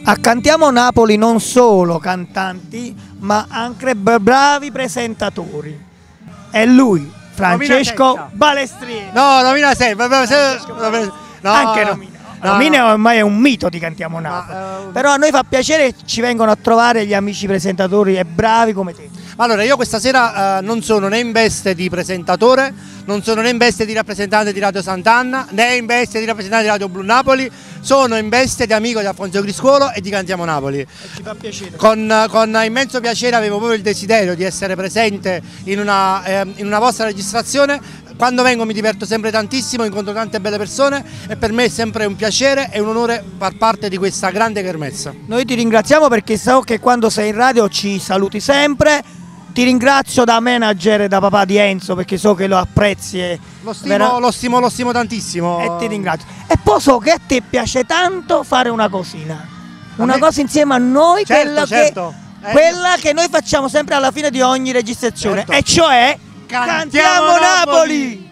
A Cantiamo Napoli non solo cantanti, ma anche bravi presentatori. È lui, Francesco Balestrini. No, nomina sempre. No, Anche Nomina. Nomina ormai è un mito di Cantiamo Napoli. Però a noi fa piacere, ci vengono a trovare gli amici presentatori e bravi come te. Allora, io questa sera non sono né in veste di presentatore, non sono né in veste di rappresentante di Radio Sant'Anna, né in veste di rappresentante di Radio Blu Napoli, sono in veste di amico di Alfonso Criscuolo e di Cantiamo Napoli. Ci fa piacere. Con immenso piacere avevo proprio il desiderio di essere presente in una vostra registrazione. Quando vengo mi diverto sempre tantissimo, incontro tante belle persone e per me è sempre un piacere e un onore far parte di questa grande kermesse. Noi ti ringraziamo perché so che quando sei in radio ci saluti sempre. Ti ringrazio da manager e da papà di Enzo perché so che lo apprezzi e lo stimo tantissimo. E ti ringrazio. E poi so che a te piace tanto fare una cosina. Una cosa insieme a noi, certo. Quella che noi facciamo sempre alla fine di ogni registrazione, certo. E cioè Cantiamo Napoli!